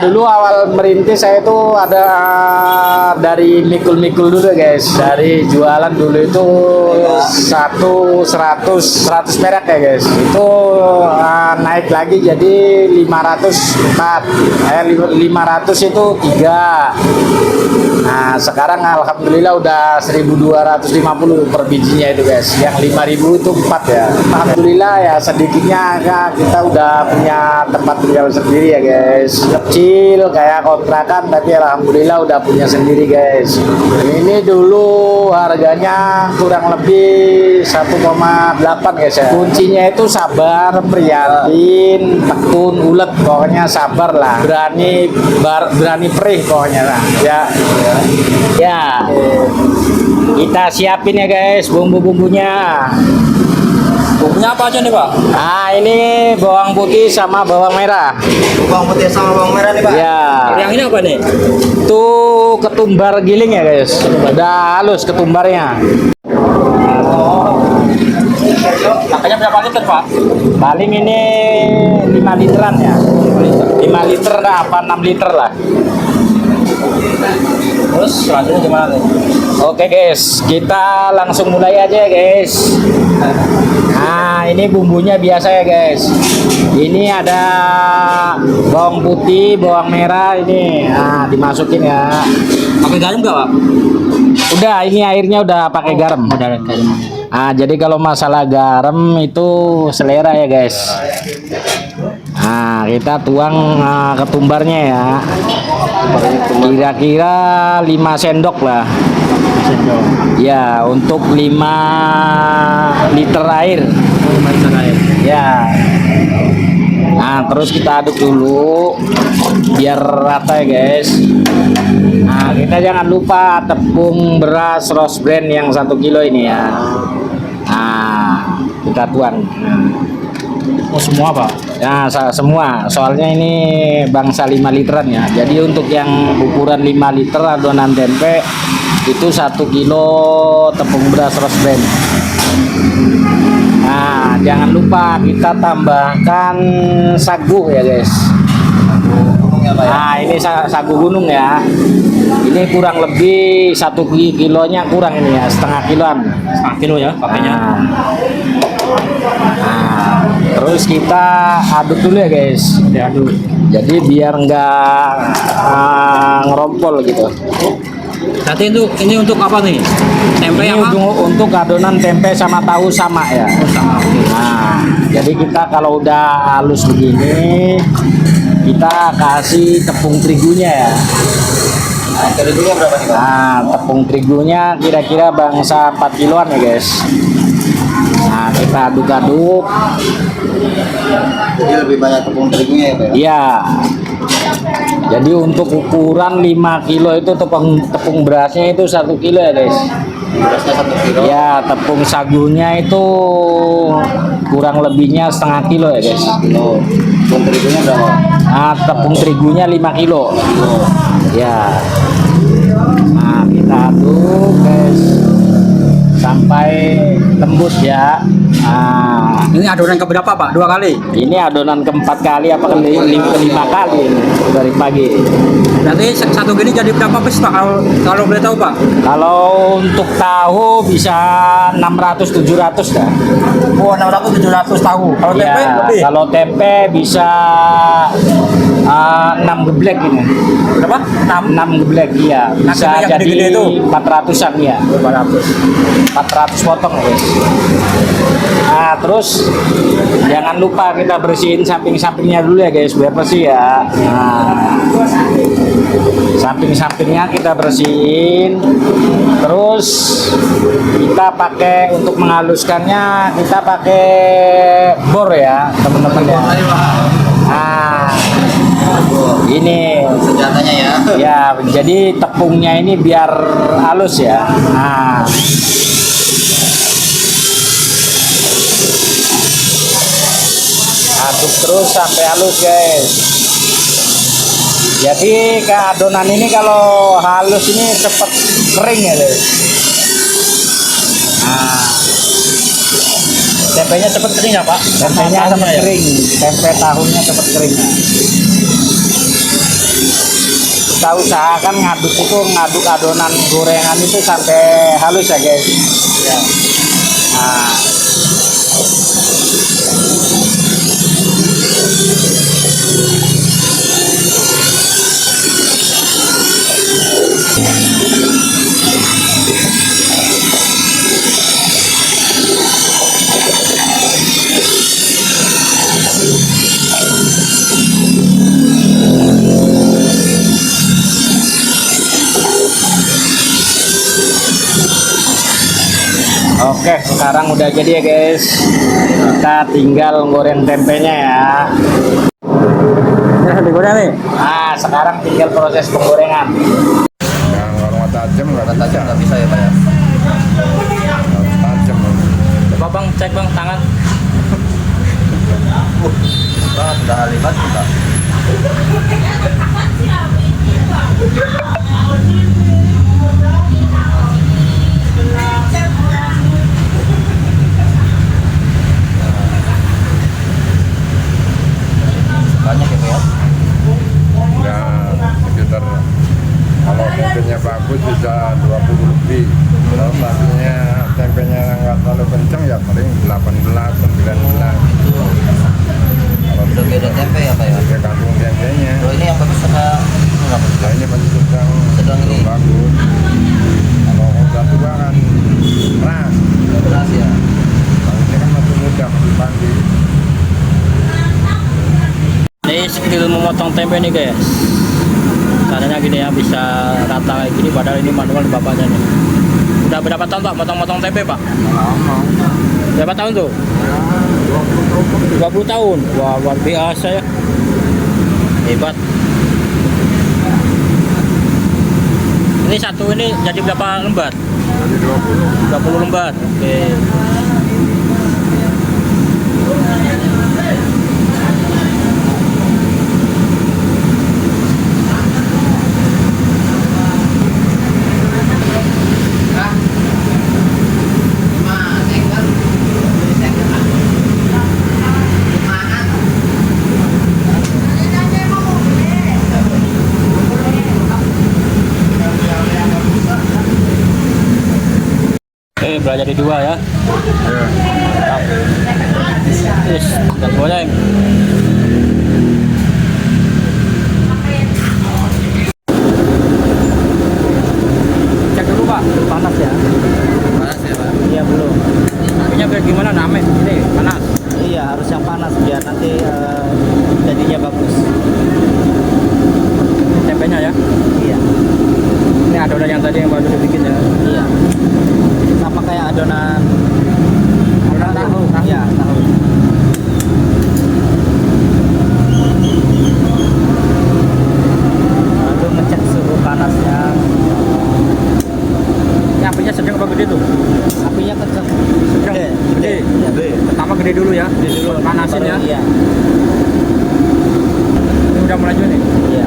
dulu awal merintis saya itu ada dari mikul-mikul dulu guys. Dari jualan dulu itu 100 perak ya guys. Itu naik lagi jadi 500 itu 3. Nah sekarang alhamdulillah udah 1.250 per bijinya itu guys. Yang 5.000 itu 4 ya. Alhamdulillah ya sedikitnya ya, kita udah punya tempat tinggal sendiri ya guys. Kecil kayak kontrakan tapi alhamdulillah udah punya sendiri guys. Ini dulu harganya kurang lebih 1,8 guys ya. Kuncinya itu sabar, prihatin, tekun, ulet, pokoknya sabar lah. Berani perih pokoknya lah. Ya. Kita siapin ya guys bumbu-bumbunya. Bumbunya apa aja nih Pak? Nah ini bawang putih sama bawang merah. Bawang putih sama bawang merah nih Pak? Ya. Yang ini apa nih? Itu ketumbar giling ya guys. Udah halus ketumbarnya. Makanya berapa liter Pak? Paling ini 5 literan ya. 5 liter lah, apa 6 liter lah. Terus selanjutnya gimana nih? Oke guys, kita langsung mulai aja ya guys. Nah ini bumbunya biasa ya guys. Ini ada bawang putih, bawang merah ini. Nah dimasukin ya. Pakai garam nggak Pak? Udah, ini airnya udah pakai garam. Udah ada garam. Nah jadi kalau masalah garam itu selera ya guys. Nah kita tuang ketumbarnya ya. Kira-kira 5 sendok lah. Ya untuk 5 liter air. 5 liter air. Ya. Nah terus kita aduk dulu biar rata ya guys. Nah kita jangan lupa tepung beras Rose Brand yang 1 kilo ini ya. Nah kita tuang. Oh semua Pak? Nah semua, soalnya ini bangsa 5 literan ya. Jadi untuk yang ukuran 5 liter adonan tempe itu 1 kilo tepung beras Rose Brand. Nah jangan lupa kita tambahkan sagu ya guys. Nah ini sagu gunung ya. Ini kurang lebih 1 kilonya kurang ini ya, setengah kiloan. Setengah kilo ya pakainya. Nah, terus kita aduk dulu ya guys. Diaduk. Jadi biar nggak ngerompol gitu. Nanti itu ini untuk apa nih? Tempe Ini apa? untuk adonan tempe sama tahu sama ya. Oh, sama. Nah, jadi kita kalau udah halus begini, kita kasih tepung terigunya ya. Terigunya berapa nih Pak? Nah, tepung terigunya kira-kira bangsa 4 kiloan ya guys. Nah, kita aduk-aduk. Jadi lebih banyak tepung terigunya ya Pak? Iya. Jadi untuk ukuran 5 kilo itu tepung berasnya itu 1 kilo ya guys. Berasnya 1 kilo? Ya, tepung sagunya itu kurang lebihnya setengah kilo ya guys. Kilo. Tepung terigunya berapa? Nah, tepung terigunya 5 kilo. Ya. Nah, kita aduk guys sampai tembus ya. Nah, Ini adonan keberapa Pak? 2 kali? ini adonan keempat kali apa kelima kali ini dari pagi. Berarti satu gini jadi berapa piece Pak? Kalau boleh tahu Pak? Kalau untuk tahu bisa 600-700 dah. Oh 600-700 tahu. Kalau tempe Ya, lebih? kalau tempe bisa 6 geblek ini. Berapa? 6 geblek iya. Bisa Nah, yang jadi gede-gede itu? 400-an ya. 400 potong guys. Nah, terus jangan lupa kita bersihin samping-sampingnya dulu ya guys biar bersih ya. Nah, samping-sampingnya kita bersihin. Terus kita pakai untuk menghaluskannya kita pakai bor ya teman-teman ya. Nah, ini Senjatanya ya? ya jadi tepungnya ini biar halus ya. Nah, aduk terus sampai halus guys. Jadi ke adonan ini kalau halus ini cepet kering ya guys. Nah, Tempenya cepet kering ya Pak? tempenya Sama cepet ya? kering, tempe tahunya cepet kering. kita usahakan ngaduk adonan gorengan itu sampai halus ya guys. Ya. Nah, oke, sekarang udah jadi ya guys. Kita tinggal goreng tempenya ya. Ya, digoreng nih. Nah, sekarang tinggal proses penggorengan. Kalau tajam nggak Kata tajam nggak bisa ya Pak ya. harus tajam. Coba bang, cek bang tangan. Banget udah halibat juga. Banyak ya Pak ya. Ya sekitar kalau tempenya bagus bisa 20 lebih. Kalau tadinya tempenya nggak terlalu kencang ya paling 18, 19. Kalau Udah beda tempe ya Pak ya. tergantung tempenya. Kalau ini yang bagus sama nggak bagus? Ya ini masih Sedang ini. bagus. Kalau udah tua kan keras. Udah beras ya. Kalau ini kan masih muda, masih pagi. Ini skill memotong tempe nih guys. Caranya gini ya, bisa rata kayak gini. Padahal ini manual bapaknya nih. Udah berapa tahun pak motong-motong tempe pak? Lama. Berapa tahun tuh? 20 tahun. Wah, luar biasa ya. Hebat. Ini satu ini jadi berapa lembar? Jadi 20. 20 lembar. Oke. Oke, belah jadi dua ya. Ya. Yes, dan goreng. Cek dulu pak, panas ya. Panas ya Pak. Iya belum. Apinya biar gimana name? Ini panas. Iya, harus yang panas biar nanti jadinya bagus. Tempenya ya. Iya, Ini adonan yang tadi yang baru dibikin ya. iya. Sama kayak adonan Tahu. Iya, tahu. Lalu ngecek suhu panasnya. Ini apinya sedang apa gede tuh? Apinya kencang. Sedang. Gede. Gede. Pertama gede dulu ya. Gede dulu. Panasin Baru- ya. Iya, Ini udah mulai nih. iya.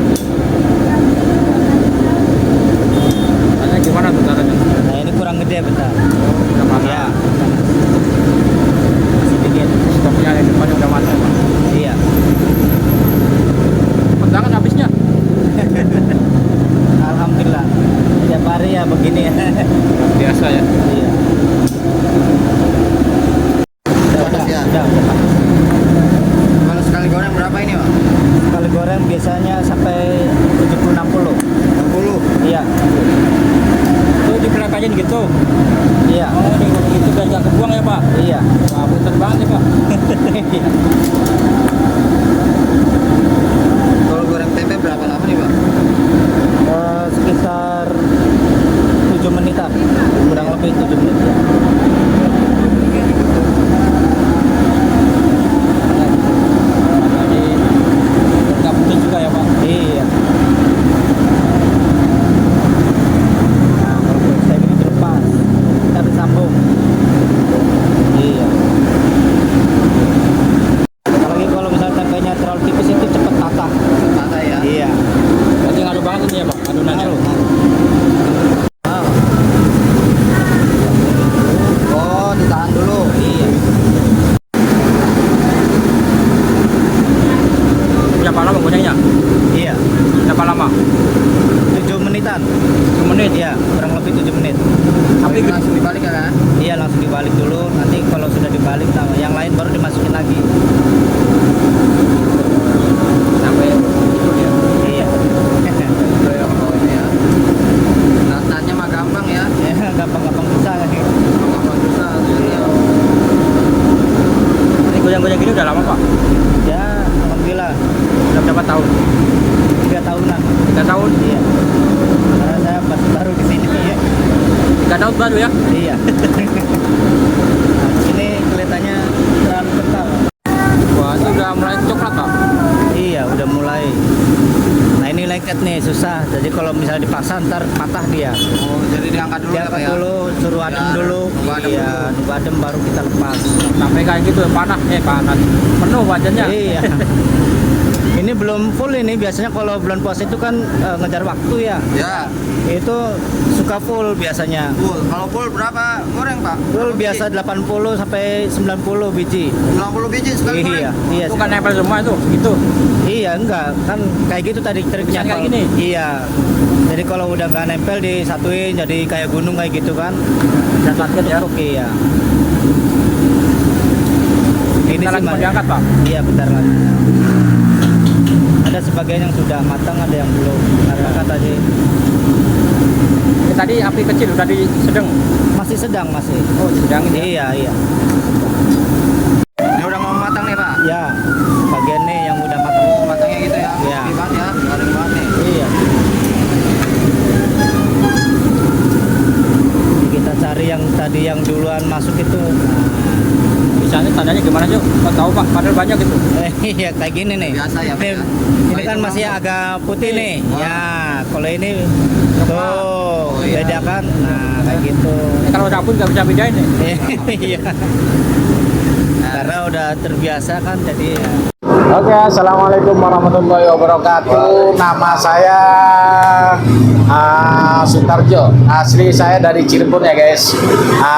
Tanya gimana tuh caranya? Nah, ini kurang gede bentar. Udah matang. Iya. Masih dingin. Stoknya yang depannya udah matang pak. Iya. Cepet banget habisnya. Alhamdulillah. Tiap hari ya begini ya. Biasa ya. Iya. Panas ya. Udah panas. Kalau sekali goreng berapa ini Pak? Sekali goreng biasanya sampai 70-60. 60. Iya. Tuh dibelakangin gitu. Iya. Oh, ini gitu biar nggak kebuang ya pak. Iya. Wah, punten banget ya pak. Kalau goreng tempe berapa lama nih Pak? Sekitar 7 menitan. Kurang lebih 7 menit ya. Jadi nggak putus juga ya pak. Iya. Nah, kalau kulit saya ini terlepas, kita disambung. Iya. Apalagi kalau misalnya tempenya terlalu tipis itu cepat patah. Patah ya. Iya. Berarti ngaruh banget ini ya pak adonannya. Ah, Oh, ditahan dulu. iya. Berapa lama gorengnya? Iya. Berapa lama? menitan. 7 menit. Iya, kurang lebih 7 menit. Tapi langsung dibalik ya kan? Iya, langsung dibalik dulu. Nanti kalau sudah dibalik, nah, yang lain baru dimasukin lagi. sampai itu dia. Iya. Itu yang ini ya. Tanya mah gampang ya. Ya, gampang-gampang susah lagi. Gampang susah. Ya. Ini goyang-goyang gini udah lama Pak? Ya, alhamdulillah Udah berapa tahun? 3 tahunan. 3 tahun? Iya. Karena saya masih baru di sini ya. 3 tahun baru ya? Iya. Nah, ini kelihatannya terlalu kental. Wah, itu udah mulai coklat Pak? Iya, udah mulai. Nah, ini lengket nih, susah. Jadi kalau misalnya dipaksa ntar patah dia. Oh, jadi diangkat dulu ya, Pak Diangkat ya. dulu, suruh adem Ya, dulu. nunggu adem Iya, dulu. nunggu adem baru kita lepas. Sampai kayak gitu panas, panas. Penuh wajannya. Iya. Ini belum full ini. Biasanya kalau bulan puasa itu kan ngejar waktu ya. Ya, Itu suka full biasanya. full. Kalau full berapa goreng, Pak? Full Berapa biasa 80 sampai 90 biji. biji? 90 biji sekali goreng. Iya, iya. Itu kan nempel semua itu, gitu. Iya, enggak. Kan kayak gitu tadi triknya. Bisa kayak Kalau- gini? Iya. Jadi kalau udah nggak nempel disatuin jadi kayak gunung kayak gitu kan. Dan target ya. Oke ya. Ini Bentar lagi mau masih- diangkat Pak? Iya, bentar lagi. Ada sebagian yang sudah matang, ada yang belum. Karena tadi Ini tadi api kecil udah di sedang. masih sedang masih. Oh, sedang ini. Iya, iya. Ini udah mau matang nih, Pak. Ya, bagian nih yang udah matang. Oh, matangnya gitu ya. Iya. Rapi banget ya, garing banget nih. Iya. Jadi kita cari yang tadi yang duluan masuk itu. Misalnya tandanya gimana sih? Kok tahu Pak? Padahal banyak gitu. Iya, kayak gini nih. Biasa ya, Pak, Ini, ya? ini kan Itu masih rambut. agak putih nih. Oh. Ya, kalau ini tuh Oh, iya. beda kan. Nah, kayak gitu. Ini kalau dapur nggak bisa bedain nih. Iya. Karena udah terbiasa kan jadi ya. Oke, assalamualaikum warahmatullahi wabarakatuh. Nama saya Sutarjo. Asli saya dari Cirebon ya guys.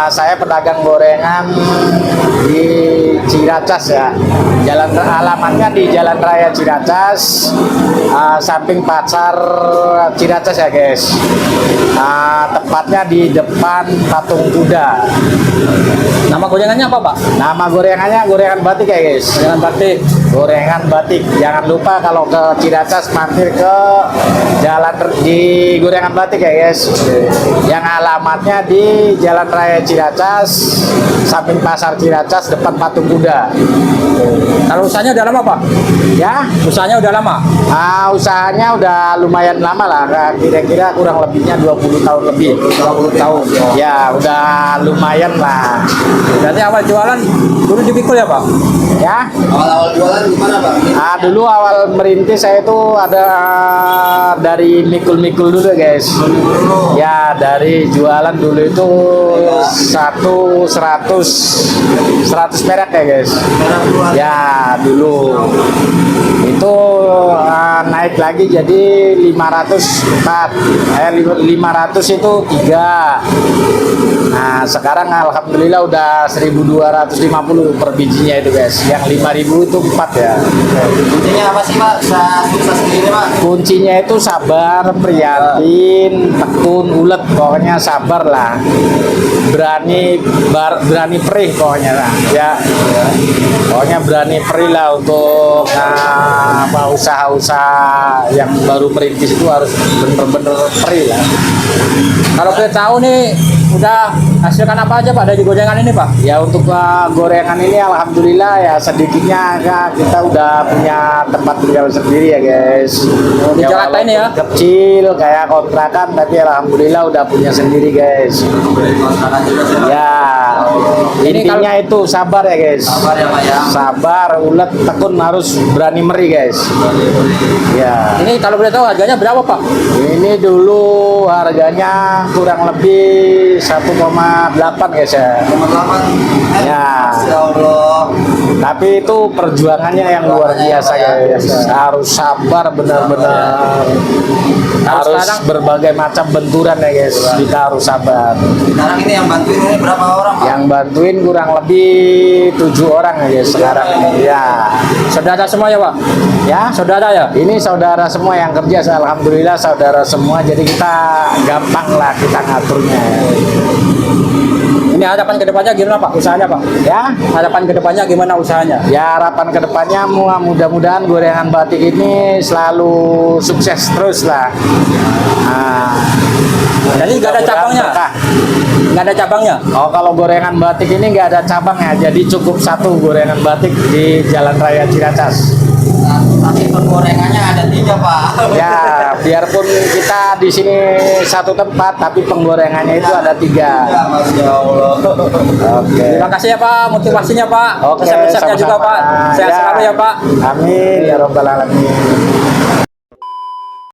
Saya pedagang gorengan di Ciracas ya. Alamatnya di Jalan Raya Ciracas, samping pasar Ciracas ya guys. Tepatnya di depan patung kuda. Nama gorengannya apa Pak? Nama gorengannya gorengan batik ya guys. Gorengan batik. Gorengan batik. Jangan lupa kalau ke Ciracas mampir ke jalan di gorengan batik ya guys. Yang alamatnya di Jalan Raya Ciracas, samping pasar Ciracas, depan patung kuda. Kalau usahanya udah lama Pak? Ya, Usahanya udah lama. usahanya udah lumayan lama lah. Kira-kira kurang lebihnya 20 tahun lebih. 20 tahun. Ya, udah lumayan lah. Berarti awal jualan dulu dipikul ya Pak? Ya. Awal-awal jualan gimana, Pak? Dulu awal merintis saya itu ada dari mikul-mikul dulu guys. Ya, dari jualan dulu itu 100 perak ya guys. Ya, dulu itu naik lagi jadi 500 itu 3. Nah, sekarang alhamdulillah udah 1.250 per bijinya itu guys. Yang 5.000 itu 4 ya. Kuncinya apa sih, Pak? Bisa sendiri, Pak. Kuncinya itu sabar, prihatin, tekun, ulet, pokoknya sabar lah. Berani perih pokoknya lah. Ya. Pokoknya berani perih lah untuk usaha-usaha yang baru merintis itu harus bener-bener perih lah. Kalau boleh tahu nih, udah hasilkan apa aja Pak dari gorengan ini Pak? Ya untuk gorengan ini alhamdulillah ya sedikitnya kita udah punya tempat tinggal sendiri ya guys. di Jakarta ini ya? walaupun kecil kayak kontrakan tapi alhamdulillah udah punya sendiri guys. Ya Ini intinya itu sabar ya guys. Sabar ya, Pak ya. Sabar, ulet, tekun, harus berani meri guys. Ya. Ini kalau boleh tahu harganya berapa Pak? Ini dulu harganya kurang lebih 1,8 guys ya. Nomor 8. Ya. Ya Allah. Tapi itu perjuangannya yang luar biasa guys. Harus sabar benar-benar. Harus sekarang- berbagai macam benturan ya guys. Kita harus sabar. Sekarang ini yang bantuin ini berapa orang, Pak? Yang bantuin kurang lebih 7 orang ya guys sekarang ini. Ya. Saudara semua ya Pak? Ya, Saudara ya? ini saudara semua yang kerja, alhamdulillah saudara semua. Jadi kita gampang lah kita ngaturnya. Ini harapan kedepannya gimana Pak? Usahanya Pak? Ya, Harapan kedepannya gimana usahanya? ya harapan kedepannya mudah-mudahan gorengan batik ini selalu sukses terus lah. Nah, Jadi nggak ada mudah-mudahan cabangnya? berkah. Nggak ada cabangnya? Oh, kalau gorengan batik ini nggak ada cabangnya, jadi cukup satu gorengan batik di Jalan Raya Ciracas. Tapi penggorengannya ada 3, Pak. Ya, biarpun kita di sini satu tempat, tapi penggorengannya itu ada 3. Ya, Masya Allah. Oke. Terima kasih ya Pak, motivasinya Pak. Oke, Resep-resepnya juga sama-sama. Pak. Sehat Ya. selalu ya Pak. Amin ya robbal alamin.